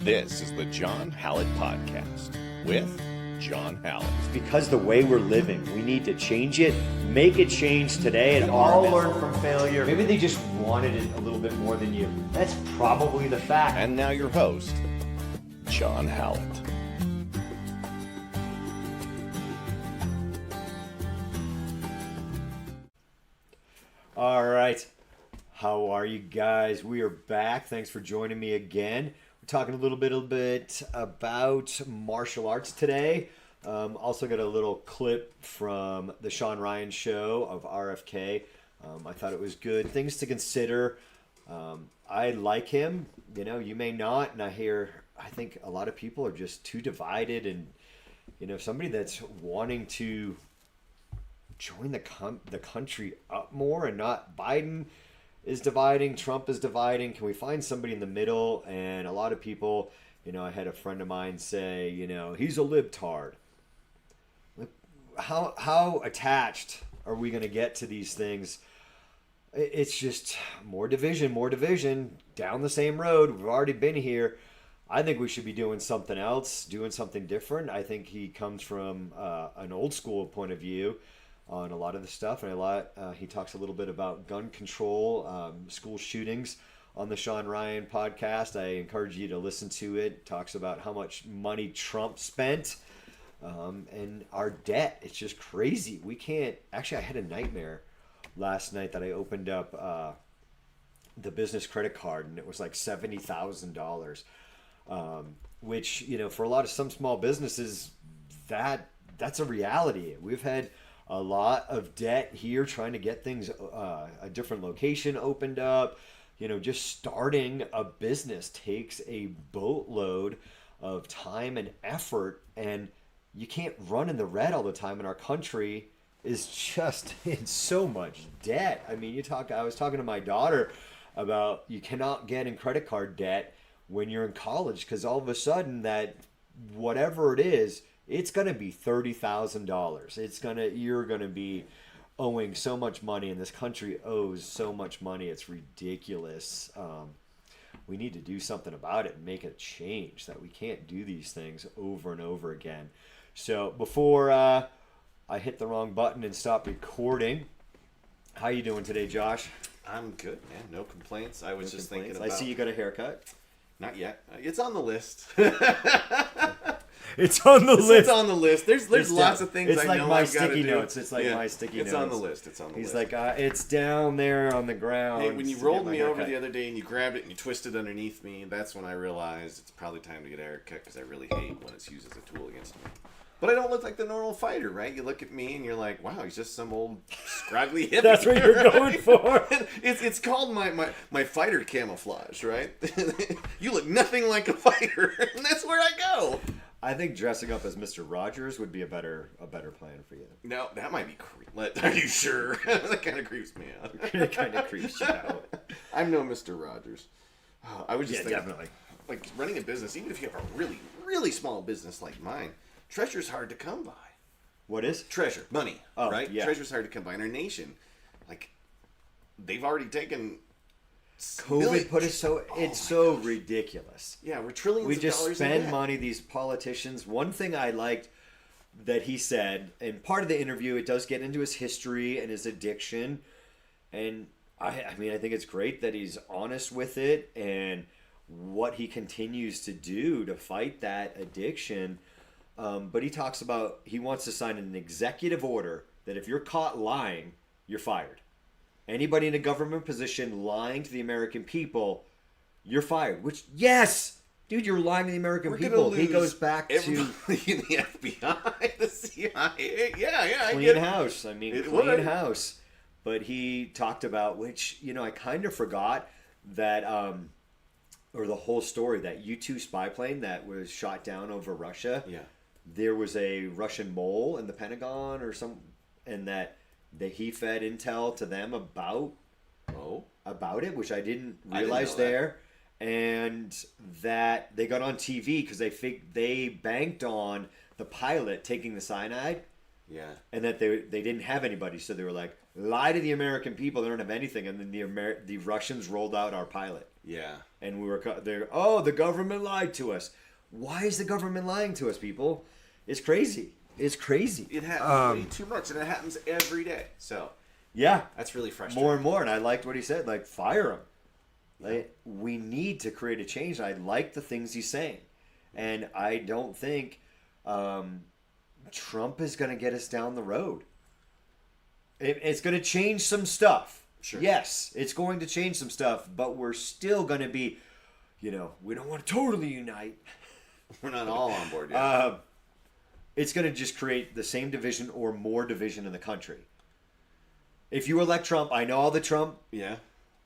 This is the John Hallett Podcast with John Hallett. Because the way we're living, we need to change it, make a change today, and all learn from failure. Maybe they just wanted it a little bit more than you. That's probably the fact. And now your host, John Hallett. All right. How are you guys? We are back. Thanks for joining me again. We're talking a little bit about martial arts today. Also got a little clip from the Sean Ryan show of RFK. I thought it was good. Things to consider. I like him. You know, you may not. And I think a lot of people are just too divided. And, you know, somebody that's wanting to join the country up more and not Biden is dividing, Trump is dividing. Can we find somebody in the middle? And a lot of people, you know, I had a friend of mine say, you know, he's a libtard. How attached are we going to get to these things? It's just more division down the same road. We've already been here. I think we should be doing something else, doing something different. I think he comes from an old school point of view on a lot of the stuff, and he talks a little bit about gun control, school shootings on the Sean Ryan podcast. I encourage you to listen to it. Talks about how much money Trump spent and our debt. It's just crazy. We can't. Actually, I had a nightmare last night that I opened up the business credit card, and it was like $70,000, which, you know, for some small businesses, that's a reality. We've had a lot of debt here trying to get things, a different location opened up. You know, just starting a business takes a boatload of time and effort, and you can't run in the red all the time. And our country is just in so much debt. I mean, I was talking to my daughter about you cannot get in credit card debt when you're in college, because all of a sudden that whatever it is, it's going to be $30,000. You're going to be owing so much money, and this country owes so much money. It's ridiculous. We need to do something about it and make a change, that we can't do these things over and over again. So before I hit the wrong button and stop recording, how you doing today, Josh? I'm good, man. No complaints. I was just thinking about... I see you got a haircut. Not yet. It's on the list. It's on the list. It's on the list. There's lots of things I know I've got to do. It's like my sticky notes. It's on the list. He's like, it's down there on the ground. Hey, when you rolled me over the other day and you grabbed it and you twisted underneath me, that's when I realized it's probably time to get a haircut, because I really hate when it's used as a tool against me. But I don't look like the normal fighter, right? You look at me and you're like, wow, he's just some old scraggly hippie. That's what you're going for. It's called my fighter camouflage, right? You look nothing like a fighter, and that's where I go. I think dressing up as Mr. Rogers would be a better plan for you. No, that might be creepy. Are you sure? That kind of creeps me out. It kind of creeps you out. I'm no Mr. Rogers. I was just thinking, definitely. Like running a business, even if you have a really, really small business like mine, treasure's hard to come by. What is? Treasure. Money. Oh, right? Yeah. Treasure's hard to come by. In our nation, like, they've already taken... COVID put us it's so ridiculous. Yeah, we're trillions we of just dollars spend in money, these politicians. One thing I liked that he said, and part of the interview, it does get into his history and his addiction. And I mean, I think it's great that he's honest with it and what he continues to do to fight that addiction. But he talks about, he wants to sign an executive order that if you're caught lying, you're fired. Anybody in a government position lying to the American people, you're fired. Which, yes! Dude, you're lying to the American people. He goes back to... the FBI, the CIA. Yeah, clean house. I mean, clean house. But he talked about, which, you know, I kind of forgot that, or the whole story, that U-2 spy plane that was shot down over Russia. Yeah. There was a Russian mole in the Pentagon or and that he fed intel to them about it, which I didn't realize there. And that they got on TV because they banked on the pilot taking the cyanide. Yeah. And that they didn't have anybody, so they were like, lie to the American people, they don't have anything, and then the Russians rolled out our pilot. Yeah. And we were there. Oh, the government lied to us. Why is the government lying to us, people? It's crazy. It's crazy. It happens way too much, and it happens every day. So yeah, that's really frustrating. More and more, and I liked what he said. Like, fire him. Like, we need to create a change. I like the things he's saying, and I don't think Trump is going to get us down the road. It's going to change some stuff. Sure. Yes, it's going to change some stuff, but we're still going to be, we don't want to totally unite. We're not all on board yet. It's going to just create the same division or more division in the country. If you elect Trump, I know all the Trump. Yeah.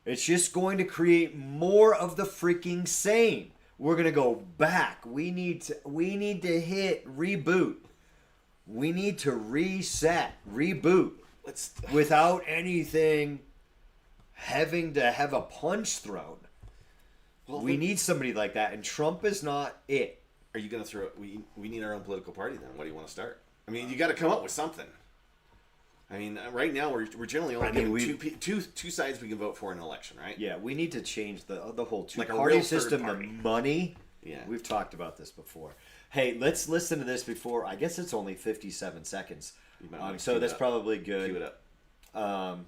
It's just going to create more of the freaking same. We're going to go back. We need to hit reboot. We need to reset, reboot. Without anything having to have a punch thrown. Well, we need somebody like that, and Trump is not it. Are you going to throw? We need our own political party then. What do you want to start? I mean, you got to come up with something. I mean, right now we're generally only given two sides we can vote for in an election, right? Yeah, we need to change the whole like party system. The money. Yeah, we've talked about this before. Hey, let's listen to this before. I guess it's only 57 seconds. So that's probably good. Cue it up.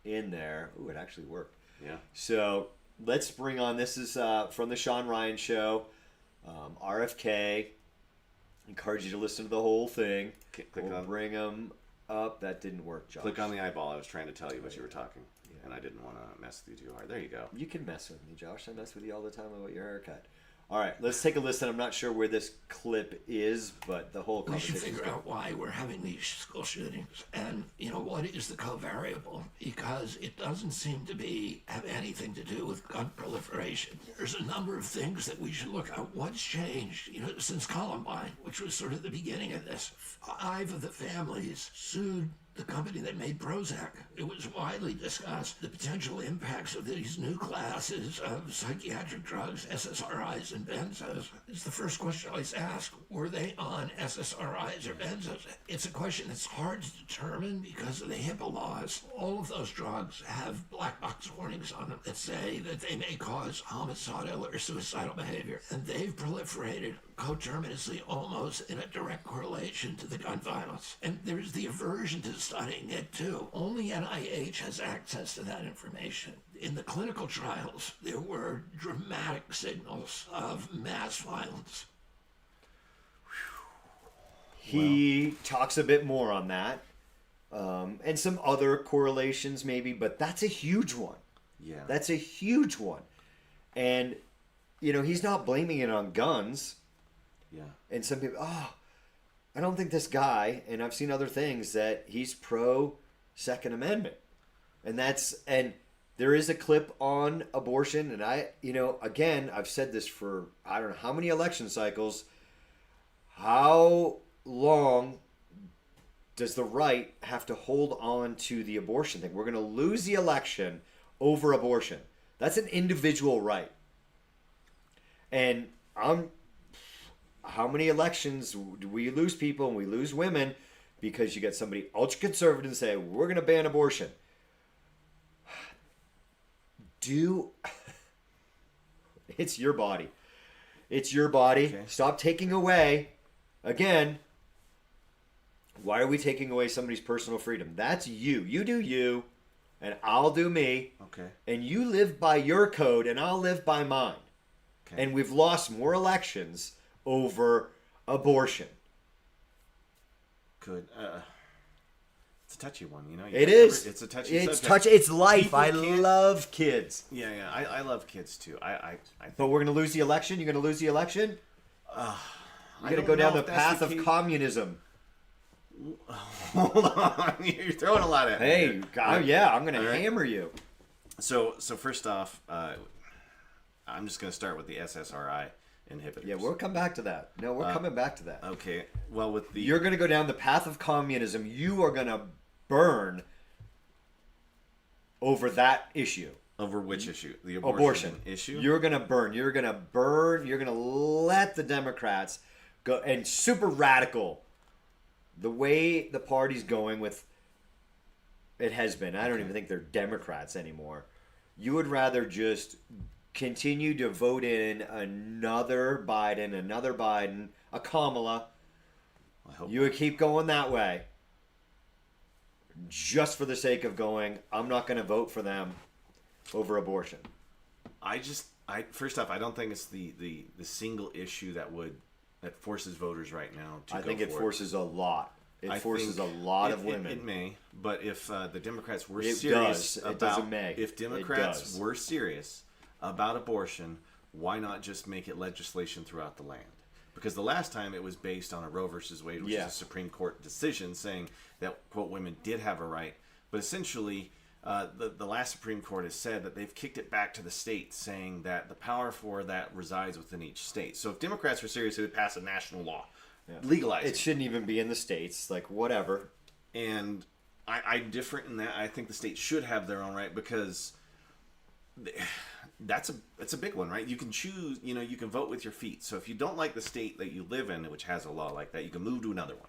In there. Ooh, it actually worked. Yeah. So let's bring on. This is from the Sean Ryan Show. RFK. Encourage you to listen to the whole thing. Bring them up. That didn't work, Josh. Click on the eyeball. I was trying to tell you what you were talking, and I didn't want to mess with you too hard. There you go. You can mess with me, Josh. I mess with you all the time about your haircut. All right, let's take a listen. I'm not sure where this clip is, but the whole conversation. We should figure out why we're having these school shootings, and what is the covariable, because it doesn't seem to have anything to do with gun proliferation. There's a number of things that we should look at. What's changed, since Columbine, which was sort of the beginning of this. 5 of the families sued the company that made Prozac. It was widely discussed the potential impacts of these new classes of psychiatric drugs, SSRIs and benzos. It's the first question I always ask. Were they on SSRIs or benzos? It's a question that's hard to determine because of the HIPAA laws. All of those drugs have black box warnings on them that say that they may cause homicidal or suicidal behavior. And they've proliferated coterminously, almost in a direct correlation to the gun violence. And there's the aversion to studying it too. Only NIH has access to that information. In the clinical trials, there were dramatic signals of mass violence. He talks a bit more on that, and some other correlations maybe, but that's a huge one. Yeah. That's a huge one. And, he's not blaming it on guns. Yeah. And some people, I don't think this guy, and I've seen other things, that he's pro Second Amendment. And there is a clip on abortion, and again, I've said this for I don't know how many election cycles. How long does the right have to hold on to the abortion thing? We're going to lose the election over abortion. That's an individual right. And how many elections do we lose people and we lose women because you get somebody ultra conservative and say we're going to ban abortion? It's your body. It's your body. Okay. Stop taking away. Again, why are we taking away somebody's personal freedom? That's you. You do you, and I'll do me. Okay. And you live by your code, and I'll live by mine. Okay. And we've lost more elections over abortion. Good. It's a touchy one, It is. It's a touchy subject. It's life. I love kids. Yeah. I love kids too. But we're going to lose the election? You're going to lose the election? You're going to go down the path of communism. Hold on. You're throwing a lot at me. Hey, I'm going to hammer you. So first off, I'm just going to start with the SSRI inhibitors. Yeah, we'll come back to that. No, we're coming back to that. Okay. Well, you're going to go down the path of communism. You are going to burn over that issue. Over which issue? The abortion issue? You're going to burn. You're going to burn. You're going to let the Democrats go. And super radical. The way the party's going with it has been. I don't even think they're Democrats anymore. You would rather just continue to vote in another Biden, a Kamala, you would keep going that way just for the sake of going, I'm not going to vote for them over abortion. First off, I don't think it's the single issue that forces voters right now to I go think it for forces a lot. It forces a lot of women. It may, but if the Democrats were It serious does. It about doesn't may. if Democrats were serious about abortion, why not just make it legislation throughout the land? Because the last time it was based on a Roe versus Wade, which is a Supreme Court decision saying that, quote, women did have a right. But essentially, the last Supreme Court has said that they've kicked it back to the states, saying that the power for that resides within each state. So if Democrats were serious, they would pass a national law, legalize it. Shouldn't even be in the states, like whatever. And I'm different in that. I think the states should have their own right because that's a big one, right? You can choose, you can vote with your feet. So if you don't like the state that you live in, which has a law like that, you can move to another one,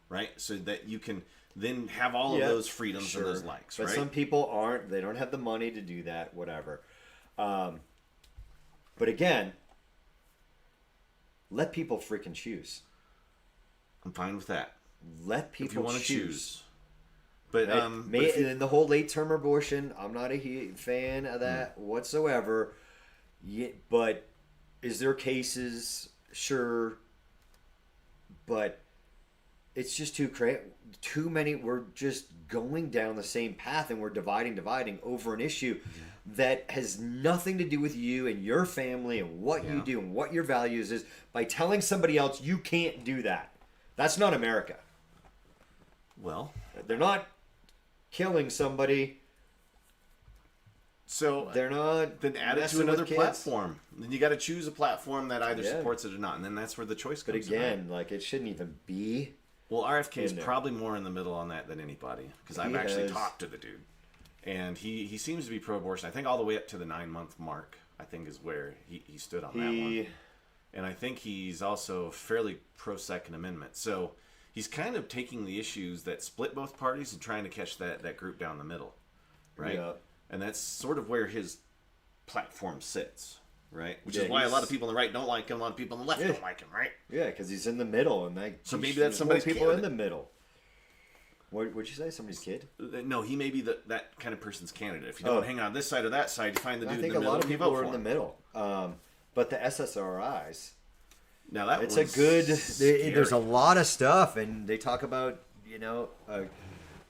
right? So that you can then have all of those freedoms and those likes, but right? Some people aren't. They don't have the money to do that, whatever. But again, let people freaking choose. I'm fine with that. Let people if you want to choose. But and the whole late-term abortion, I'm not a fan of that whatsoever. But is there cases? Sure. But it's just too many. We're just going down the same path, and we're dividing over an issue that has nothing to do with you and your family and what you do and what your values is. By telling somebody else you can't do that, that's not America. Well, they're not killing somebody. So they're not. Then add it to another platform. Then you got to choose a platform that either supports it or not, and then that's where the choice comes. But again, it shouldn't even be. Well, RFK is probably more in the middle on that than anybody because I've actually talked to the dude, and he seems to be pro-abortion. I think all the way up to the 9-month mark. I think is where he stood on that one, and I think he's also fairly pro-Second Amendment. So. He's kind of taking the issues that split both parties and trying to catch that group down the middle, right? Yeah. And that's sort of where his platform sits, right? Which is why a lot of people on the right don't like him, a lot of people on the left don't like him, right? Yeah, because he's in the middle, and so maybe that's somebody's people in the middle. What'd you say? Somebody's kid? No, he may be that kind of person's candidate. If you don't hang on this side or that side, you find the dude in the middle. I think a lot of people are in the middle. But the SSRIs. Now that it's a good. There's a lot of stuff, and they talk about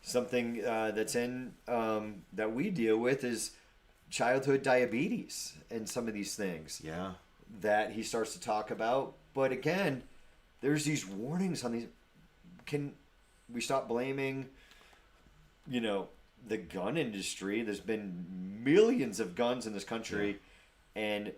something that's in that we deal with is childhood diabetes and some of these things. Yeah, that he starts to talk about. But again, there's these warnings on these. Can we stop blaming? The gun industry. There's been millions of guns in this country, and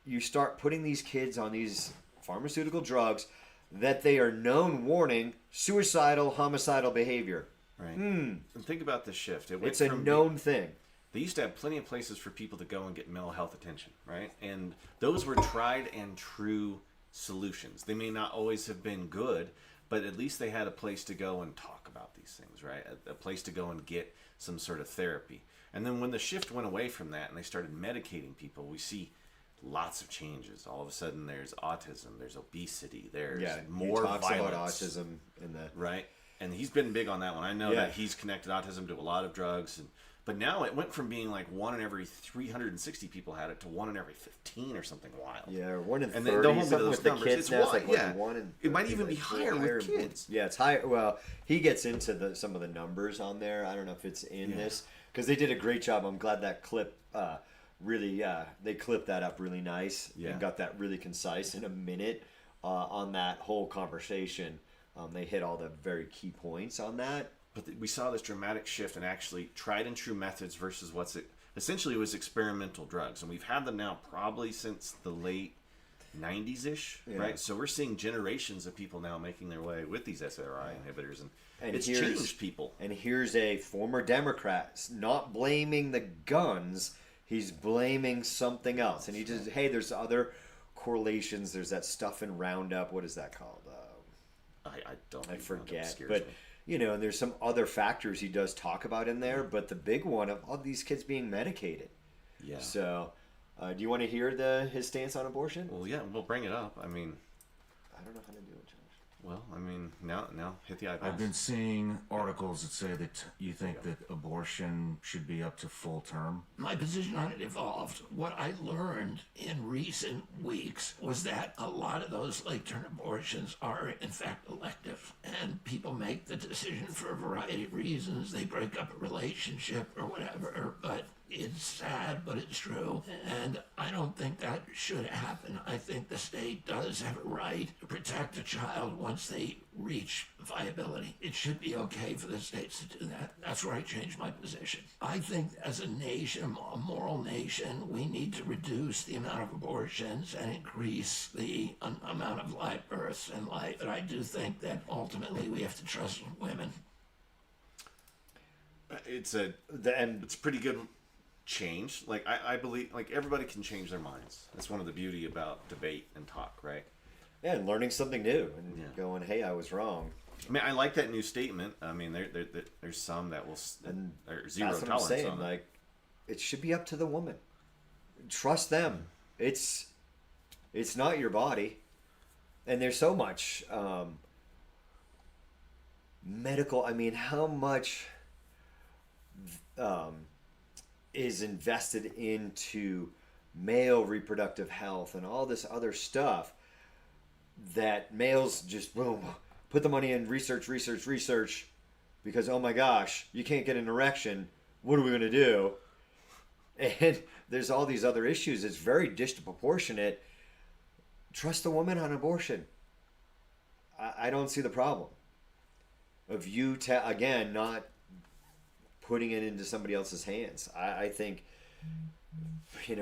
you start putting these kids on these pharmaceutical drugs that they are known warning suicidal, homicidal behavior. Right. And think about the shift. It's a known thing. They used to have plenty of places for people to go and get mental health attention, right? And those were tried and true solutions. They may not always have been good, but at least they had a place to go and talk about these things, right? A place to go and get some sort of therapy. And then when the shift went away from that and they started medicating people, we see lots of changes. All of a sudden, there's autism, there's obesity, there's more talks violence. About autism in the right, and he's been big on that one. I know that he's connected autism to a lot of drugs, but now it went from being like 1 in every 360 people had it to 1 in every 15 or something wild. Yeah, or 1 in 30. And then don't hold me to those numbers. Kids now, it's like 1 in 30, it might even be higher with kids. Yeah, it's higher. Well, he gets into some of the numbers on there. I don't know if it's in this because they did a great job. I'm glad that clip. Really, they clipped that up really nice and got that really concise in a minute on that whole conversation. They hit all the very key points on that. But we saw this dramatic shift in actually tried and true methods versus essentially was experimental drugs. And we've had them now probably since the late 90s-ish, right? So we're seeing generations of people now making their way with these SRI inhibitors. And it's changed people. And here's a former Democrat not blaming the guns. He's blaming something else. And he just, hey, there's other correlations. There's that stuff in Roundup. What is that called? I forget. But, and there's some other factors he does talk about in there. But the big one of all these kids being medicated. Yeah. So, Do you want to hear his stance on abortion? Well, yeah, we'll bring it up. I mean, I don't know how to do it, Josh. well, I mean, now hit the iPad. I've been seeing articles that say that you think that abortion should be up to full term. My position on it evolved. What I learned in recent weeks was that a lot of those late-term abortions are, in fact, elective. And people make the decision for a variety of reasons. They break up a relationship or whatever, but it's sad, but it's true. And I don't think that should happen. I think the state does have a right to protect a child once they reach viability. It should be okay for the states to do that. That's where I changed my position. I think as a nation, a moral nation, we need to reduce the amount of abortions and increase the amount of live births and life. But I do think that ultimately we have to trust women. It's a pretty good change. Like I believe, like everybody can change their minds. That's one of the beauty about debate and talk, right? Yeah, and learning something new and going, hey, I was wrong. I mean, I like that new statement. I mean, there's some that will And there's zero that's what tolerance I'm saying. on it. Like, it should be up to the woman. Trust them. It's not your body, and there's so much medical. I mean, how much is invested into male reproductive health and all this other stuff that males just boom put the money in research because oh my gosh, you can't get an erection, what are we going to do? And there's all these other issues. It's very disproportionate. Trust the woman on abortion. I don't see the problem of you again not putting it into somebody else's hands. I think,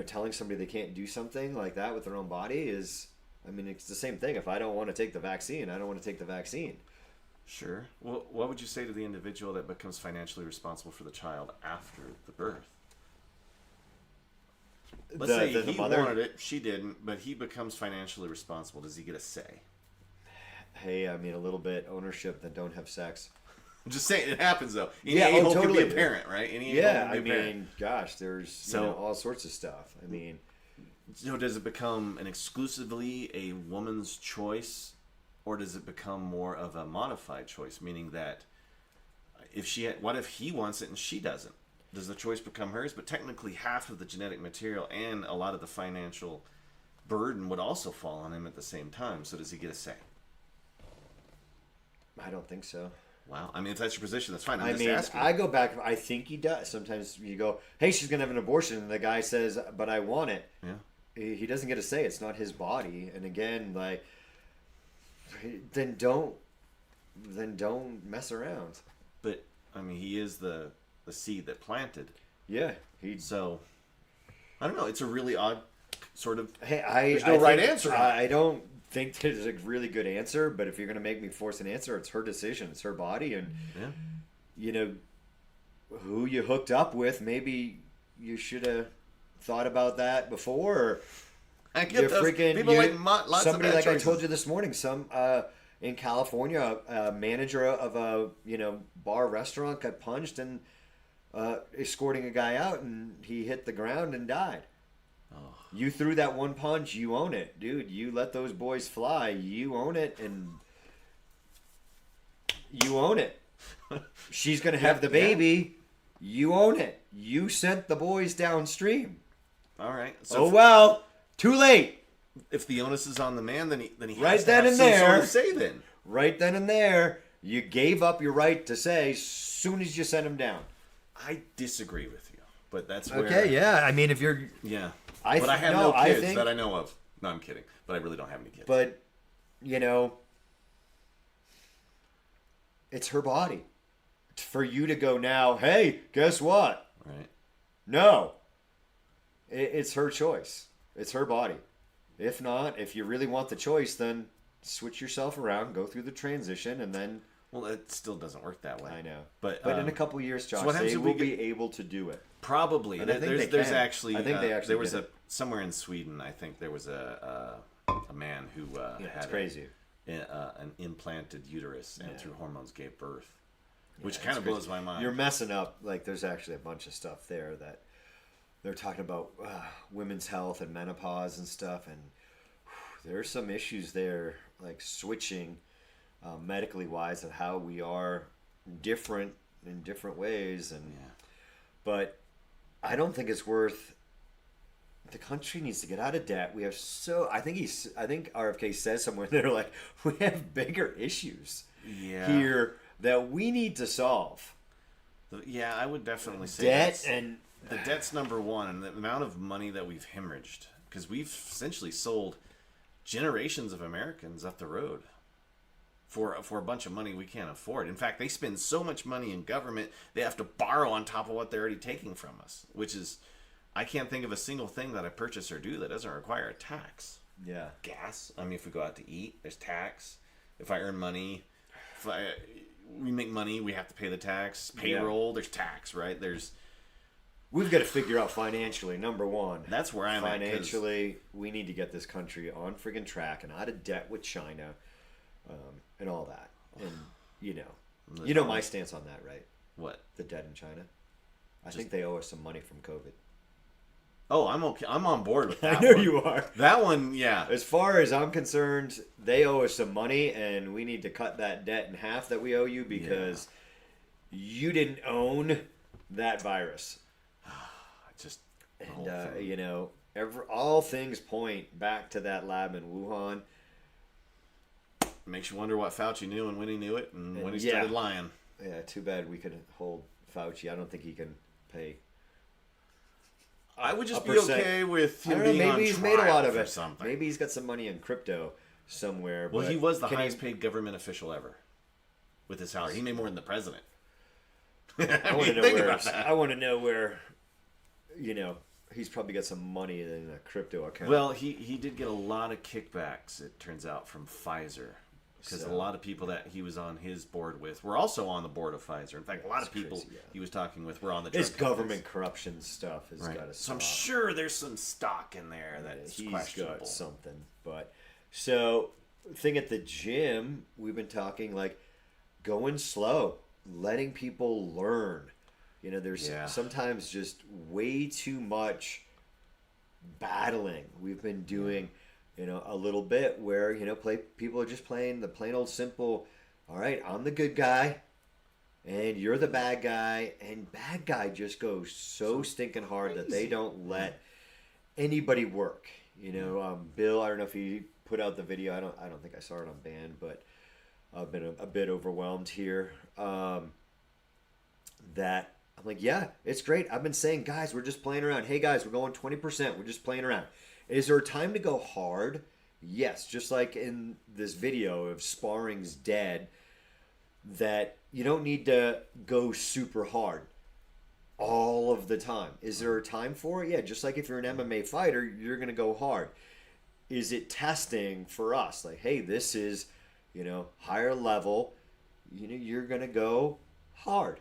telling somebody they can't do something like that with their own body is, I mean, it's the same thing. If I don't want to take the vaccine, I don't want to take the vaccine. Sure. Well, what would you say to the individual that becomes financially responsible for the child after the birth? Let's say he mother wanted it, she didn't, but he becomes financially responsible. Does he get a say? Hey, I mean, a little bit ownership that don't have sex. I'm just saying it happens though. Any a-hole totally. could be a parent, right? Yeah, I mean, gosh, there's So- all sorts of stuff. I mean, does it become an exclusively a woman's choice, or does it become more of a modified choice? Meaning that what if he wants it and she doesn't? Does the choice become hers? But technically, half of the genetic material and a lot of the financial burden would also fall on him at the same time. So does he get a say? I don't think so. Wow. I mean, if that's your position, that's fine. I'm I just mean, asking. I go back. I think he does. Sometimes you go, "Hey, she's gonna have an abortion," and the guy says, "But I want it." Yeah. He doesn't get to say it's not his body. And again, like, then don't mess around. But I mean, he is the seed that planted. Yeah, So I don't know. It's a really odd sort of. Hey, There's no right answer. I don't think there's a really good answer. But if you're gonna make me force an answer, it's her decision. It's her body, and Yeah. who you hooked up with. Maybe you should have thought about that before. Or I get those. People lots somebody of bad like choices. I told you this morning. In California, a manager of a bar restaurant got punched and escorting a guy out, and he hit the ground and died. Oh. You threw that one punch, you own it, dude. You let those boys fly, you own it, and you own it. She's gonna have the baby, you own it. You sent the boys downstream. All right. So well, too late. If the onus is on the man, then he Right has to then have and some there. sort of say then. Right then and there, you gave up your right to say as soon as you sent him down. I disagree with you, but that's where. Okay, yeah. I mean, if you're, Yeah. I But I th- have no, no I kids think- that I know of. No, I'm kidding. But I really don't have any kids. but it's her body. For you to go now, hey, guess what? Right. No. It's her choice. It's her body. If not, if you really want the choice, then switch yourself around, go through the transition, and then Well, it still doesn't work that way. I know. But in a couple years, Josh, what happens they if we will be able to do it. Probably. And I think There's they can. actually. I think they actually there was did somewhere in Sweden. I think there was a man who It's had crazy. an implanted uterus and through hormones gave birth, which Yeah, kind it's of crazy. blows my mind. You're messing up. Like, there's actually a bunch of stuff there that they're talking about women's health and menopause and stuff, and there's some issues there, like switching medically wise of how we are different in different ways, and but I don't think it's worth. The country needs to get out of debt. We have I think RFK says somewhere they're like, we have bigger issues here that we need to solve. Yeah, I would definitely say debt, and the debt's number one, and the amount of money that we've hemorrhaged, because we've essentially sold generations of Americans up the road for a bunch of money we can't afford. In fact, they spend so much money in government, they have to borrow on top of what they're already taking from us, which is, I can't think of a single thing that I purchase or do that doesn't require a tax. Yeah. Gas. I mean, if we go out to eat, there's tax. If I earn money, we make money, we have to pay the tax. Payroll, there's tax, right? We've got to figure out financially, number one. That's where I'm at. Financially, we need to get this country on friggin' track and out of debt with China, and all that. And, you know my stance on that, right? What? The debt in China. I think they owe us some money from COVID. Oh, I'm okay. I'm on board with that. I know one. you are. That one, yeah. As far as I'm concerned, they owe us some money, and we need to cut that debt in half that we owe you because you didn't own that virus. Just and all things point back to that lab in Wuhan. Makes you wonder what Fauci knew and when he knew it and when he started lying. Yeah, too bad we couldn't hold Fauci. I don't think he can pay. I would just be okay with him being on maybe he's made a lot of it. Something. Maybe he's got some money in crypto somewhere. Well, he was the highest paid government official ever with his salary. He made more than the president. I want to know where, he's probably got some money in a crypto account. Well, he did get a lot of kickbacks, it turns out, from Pfizer. Because a lot of people that he was on his board with were also on the board of Pfizer. In fact, a lot of people he was talking with were on the drug His government corruption stuff has got to stop. So I'm sure there's some stock in there that's he's questionable. Got something. But so, thing at the gym, we've been talking like going slow, letting people learn. There's sometimes just way too much battling. We've been doing... a little bit where, people are just playing the plain old simple, all right, I'm the good guy, and you're the bad guy, and bad guy just goes so stinking hard that they don't let anybody work. Bill, I don't know if he put out the video. I don't think I saw it on band, but I've been a bit overwhelmed here. That I'm like, yeah, it's great. I've been saying, guys, we're just playing around. Hey, guys, we're going 20%. We're just playing around. Is there a time to go hard? Yes, just like in this video of Sparring's Dead, that you don't need to go super hard all of the time. Is there a time for it? Yeah, just like if you're an MMA fighter, you're going to go hard. Is it testing for us? Like, hey, this is, higher level. You're going to go hard.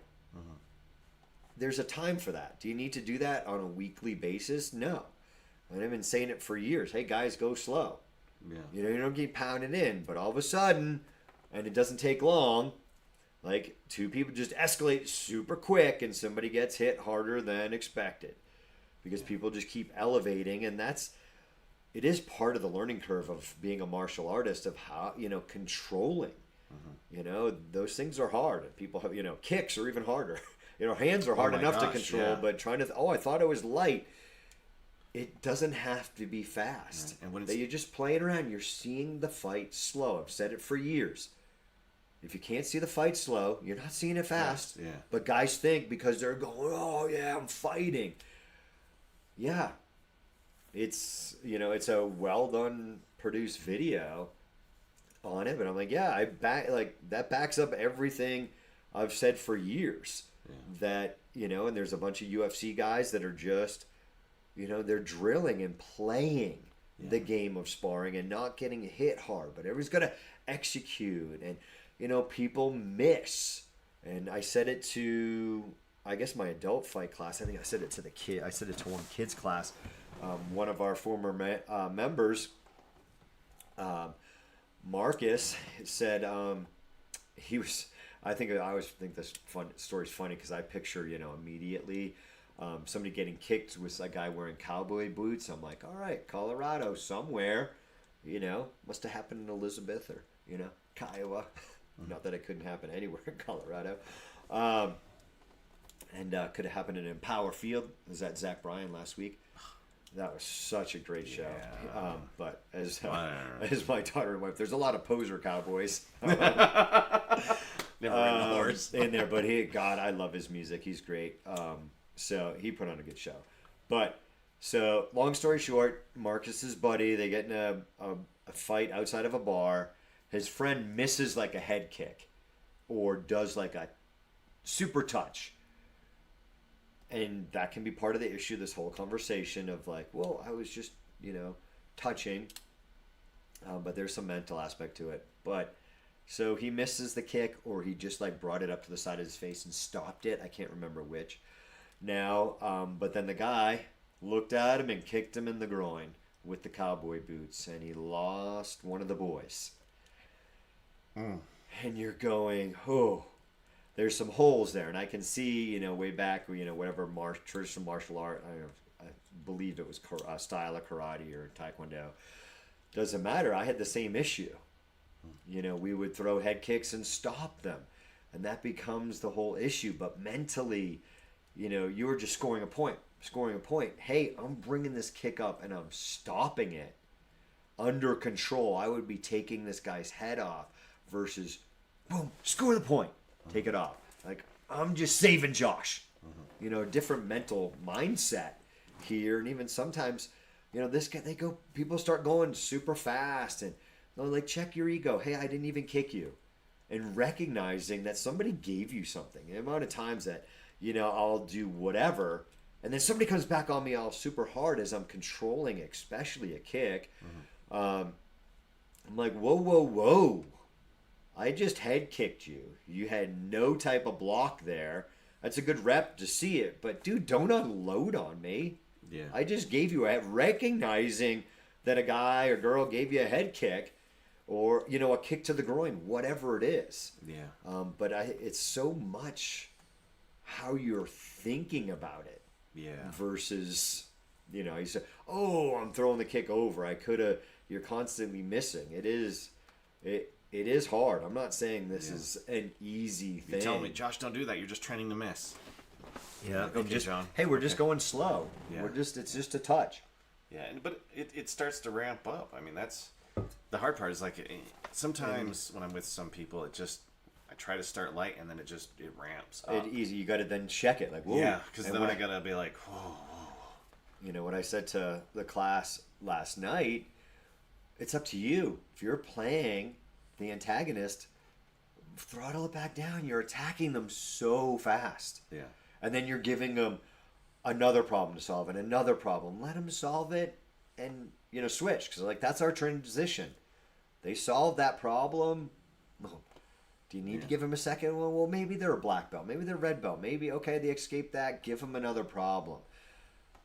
There's a time for that. Do you need to do that on a weekly basis? No. And I've been saying it for years. Hey, guys, go slow. Yeah. You don't get pounded in. But all of a sudden, and it doesn't take long, like two people just escalate super quick and somebody gets hit harder than expected. Because people just keep elevating. And it is part of the learning curve of being a martial artist of how, controlling. Those things are hard. People have, kicks are even harder. Hands are hard enough to control, but trying to, I thought it was light. It doesn't have to be fast. Right. And when you're just playing around, you're seeing the fight slow. I've said it for years. If you can't see the fight slow, you're not seeing it fast. Yeah. But guys think because they're going, oh yeah, I'm fighting. Yeah. It's a well done produced video on it, but I'm like, yeah, that backs up everything I've said for years. Yeah. That, and there's a bunch of UFC guys that are just they're drilling and playing the game of sparring and not getting hit hard, but everybody's got to execute. And, people miss. And I said it to, I guess, my adult fight class. I think I said it to the kid. I said it to one kid's class. One of our former members, Marcus, said he was, I always think this story's funny because I picture, immediately Somebody getting kicked with a guy wearing cowboy boots. I'm like, all right, Colorado somewhere, must have happened in Elizabeth or, Kiowa. Not that it couldn't happen anywhere in Colorado. And could have happened in Empower Field. Was that Zach Bryan last week? That was such a great show. But as my daughter and wife, there's a lot of poser cowboys. Never ridden a horse. In there, but I love his music. He's great. So he put on a good show. But so long story short, Marcus's buddy, they get in a fight outside of a bar. His friend misses like a head kick or does like a super touch. And that can be part of the issue, this whole conversation of like, well, I was just, touching. But there's some mental aspect to it. But so he misses the kick or he just like brought it up to the side of his face and stopped it. I can't remember which. Now, but then the guy looked at him and kicked him in the groin with the cowboy boots. And he lost one of the boys. And you're going, oh. There's some holes there, and I can see, way back, whatever traditional martial art, I believe it was a style of karate or taekwondo. Doesn't matter. I had the same issue. We would throw head kicks and stop them, and that becomes the whole issue. But mentally, you were just scoring a point. Hey, I'm bringing this kick up, and I'm stopping it under control. I would be taking this guy's head off versus, boom, score the point. Take it off. Like, I'm just saving Josh. Different mental mindset here. And even sometimes, this guy, people start going super fast and they're like, check your ego. Hey, I didn't even kick you. And recognizing that somebody gave you something. The amount of times that, I'll do whatever. And then somebody comes back on me all super hard as I'm controlling, especially a kick. I'm like, whoa. I just head kicked you. You had no type of block there. That's a good rep to see it. But, dude, don't unload on me. Yeah. I just gave you recognizing that a guy or girl gave you a head kick or, a kick to the groin, whatever it is. Yeah. But it's so much how you're thinking about it. Yeah. Versus, you say, oh, I'm throwing the kick over. You're constantly missing. It is hard. I'm not saying this is an easy thing. You tell me, Josh, don't do that. You're just training to miss. Yeah. Okay, John. Hey, we're just going slow. Yeah. It's just a touch. Yeah, but it starts to ramp up. I mean, that's the hard part. Is like sometimes when I'm with some people, I try to start light and then it ramps up. You got to then check it. Like, whoa. Yeah, because then I gotta be like, whoa. What I said to the class last night. It's up to you. If you're playing the antagonist, throttle it back down. You're attacking them so fast. Yeah. And then you're giving them another problem to solve and another problem. Let them solve it and, switch. Because, that's our transition. They solve that problem. Do you need to give them a second one? Well, maybe they're a black belt. Maybe they're a red belt. Maybe, okay, they escaped that. Give them another problem.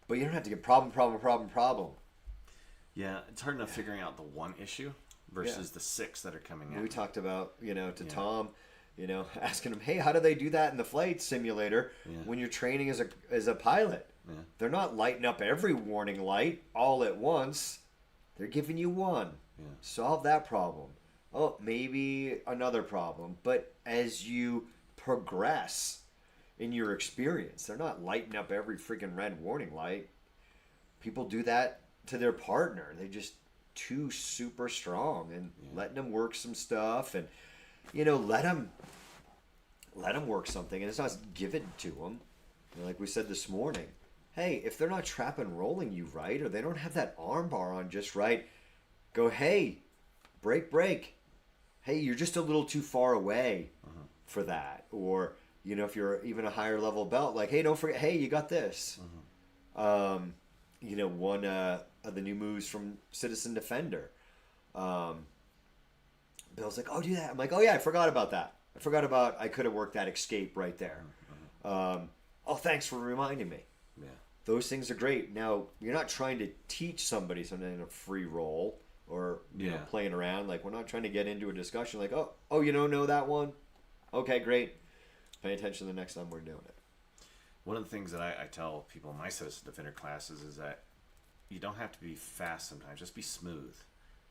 But you don't have to get problem. Yeah, it's hard enough figuring out the one issue versus the 6 that are coming out. We talked about, Tom, asking him, hey, how do they do that in the flight simulator when you're training as a pilot? Yeah. They're not lighting up every warning light all at once. They're giving you one. Yeah. Solve that problem. Oh, maybe another problem. But as you progress in your experience, they're not lighting up every freaking red warning light. People do that to their partner. They just too super strong and letting them work some stuff and let them work something, and it's not give it to them. Like we said this morning, hey, if they're not trap and rolling you right or they don't have that arm bar on just right, go, hey, break. Hey, you're just a little too far away for that. Or if you're even a higher level belt, like, hey, don't forget, hey, you got this. One of the new moves from Citizen Defender. Bill's like, oh, do that. I'm like, oh, yeah, I forgot about that. I could have worked that escape right there. Oh, thanks for reminding me. Yeah. Those things are great. Now, you're not trying to teach somebody something in a free roll or playing around. Like, we're not trying to get into a discussion like, oh, you don't know that one? Okay, great. Pay attention the next time we're doing it. One of the things that I tell people in my Citizen Defender classes is that you don't have to be fast sometimes. Just be smooth.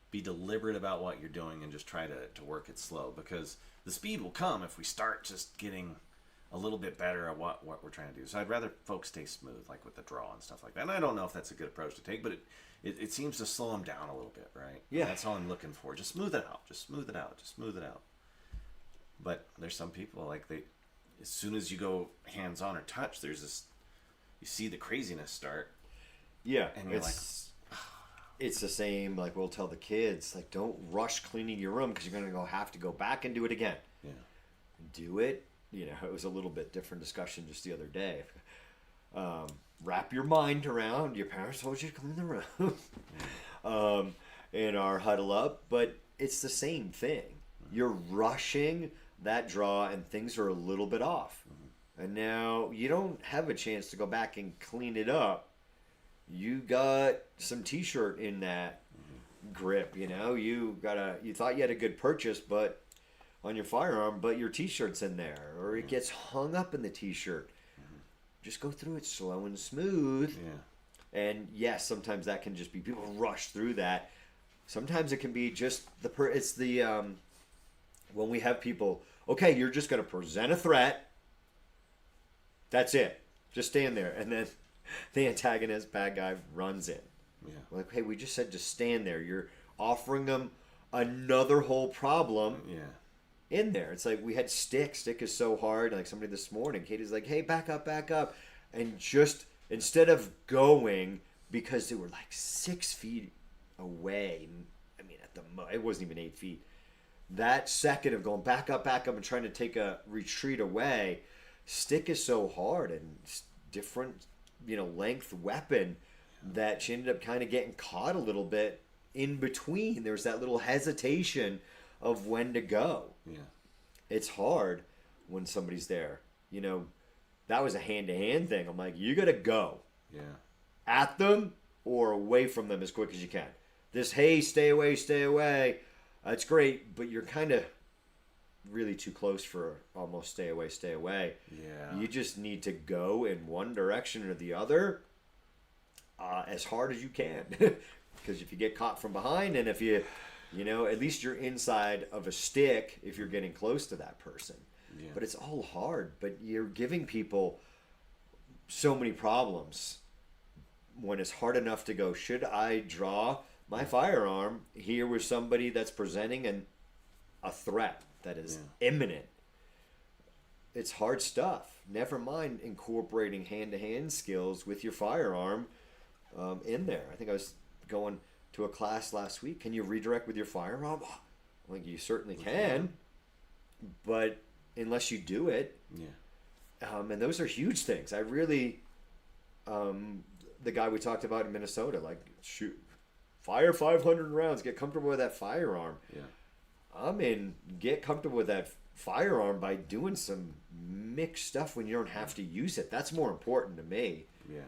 Be deliberate about what you're doing and just try to work it slow, because the speed will come if we start just getting a little bit better at what we're trying to do. So I'd rather folks stay smooth, like with the draw and stuff like that. And I don't know if that's a good approach to take, but it seems to slow them down a little bit, right? Yeah. That's all I'm looking for. Just smooth it out. Just smooth it out. Just smooth it out. But there's some people, like, as soon as you go hands-on or touch, there's this, you see the craziness start. Yeah. And you're it's the same, like we'll tell the kids, like, don't rush cleaning your room because you're going to have to go back and do it again. Yeah. Do it. You know, it was a little bit different discussion just the other day. Wrap your mind around your parents told you to clean the room in our huddle up, but it's the same thing. You're rushing that draw and things are a little bit off. And now you don't have a chance to go back and clean it up. You got some t-shirt in that grip, you know, you thought you had a good purchase, but on your firearm, but your t-shirt's in there, or it gets hung up in the t-shirt. Just go through it slow and smooth. Yeah. And yes, sometimes that can just be people rush through that. Sometimes it can be just when we have people, okay, you're just going to present a threat. That's it. Just stand there. And then the antagonist, bad guy, runs in. Yeah. Like, hey, we just said just stand there. You're offering them another whole problem in there. It's like we had stick. Stick is so hard. Like somebody this morning, Katie's like, hey, back up. And just instead of going, because they were like 6 feet away, I mean, it wasn't even 8 feet. That second of going back up and trying to take a retreat away, stick is so hard and different, length weapon that she ended up kind of getting caught a little bit in between. There was that little hesitation of when to go. Yeah. It's hard when somebody's there. That was a hand-to-hand thing. I'm like, you got to go. Yeah. At them or away from them as quick as you can. This, hey, stay away. That's great, but you're kind of really too close for almost stay away. Yeah. You just need to go in one direction or the other as hard as you can. Because if you get caught from behind, and if you, at least you're inside of a stick if you're getting close to that person. Yeah. But it's all hard. But you're giving people so many problems when it's hard enough to go, should I draw my firearm here with somebody that's presenting a threat that is imminent? It's hard stuff. Never mind incorporating hand-to-hand skills with your firearm in there. I think I was going to a class last week. Can you redirect with your firearm? Well, you certainly can, but unless you do it. Yeah. And those are huge things. I really, the guy we talked about in Minnesota, like, shoot, fire 500 rounds, get comfortable with that firearm. Yeah. Get comfortable with that firearm by doing some mixed stuff when you don't have to use it. That's more important to me. Yeah.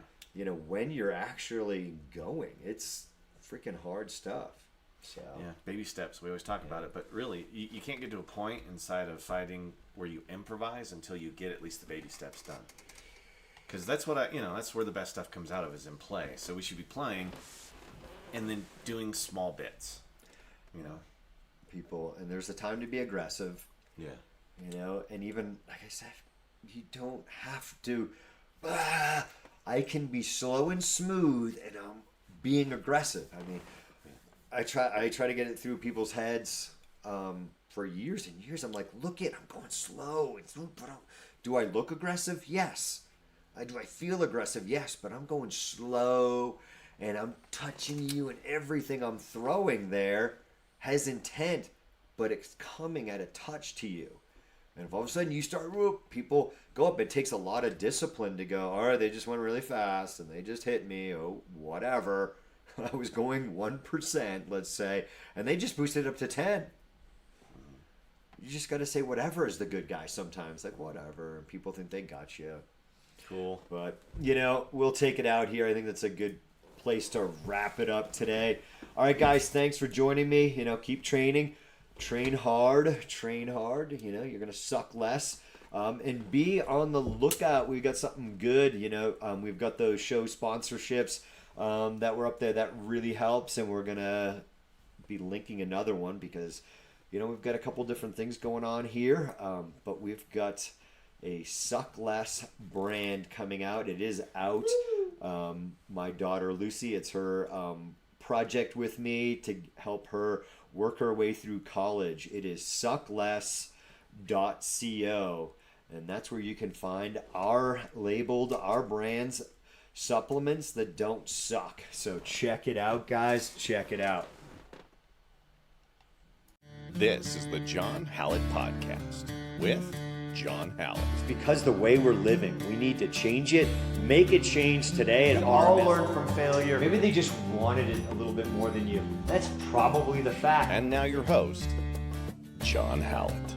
When you're actually going, it's freaking hard stuff. So yeah, baby steps. We always talk about it, but really, you can't get to a point inside of fighting where you improvise until you get at least the baby steps done. Because that's what that's where the best stuff comes out of, is in play. So we should be playing and then doing small bits. People, and there's a time to be aggressive. Yeah. And even like I said, you don't have to. I can be slow and smooth, and I'm being aggressive. I mean, I try to get it through people's heads for years and years. I'm like, I'm going slow. Do I look aggressive? Yes. Do I feel aggressive? Yes. But I'm going slow, and I'm touching you, and everything I'm throwing there has intent, but it's coming at a touch to you. And if all of a sudden you start, people go up. It takes a lot of discipline to go, all right, they just went really fast and they just hit me. Oh, whatever. I was going 1%, let's say, and they just boosted it up to 10. You just got to say whatever is the good guy sometimes. Like, whatever. And people think they got you. Cool. But, we'll take it out here. I think that's a good place to wrap it up today. All right, guys, thanks for joining me. Keep training. Train hard. You're going to suck less. And be on the lookout. We've got something good. We've got those show sponsorships that were up there. That really helps. And we're going to be linking another one because, we've got a couple different things going on here. But we've got a Suck Less brand coming out. It is out. My daughter Lucy, it's her project with me to help her work her way through college. It is suckless.co, and that's where you can find our brands supplements that don't suck. So check it out, guys. Check it out. This is the John Hallett Podcast with John Hallett. It's because the way we're living, we need to change it, make it change today. And all our learn from failure. Maybe they just wanted it a little bit more than you. That's probably the fact. And now your host, John Hallett.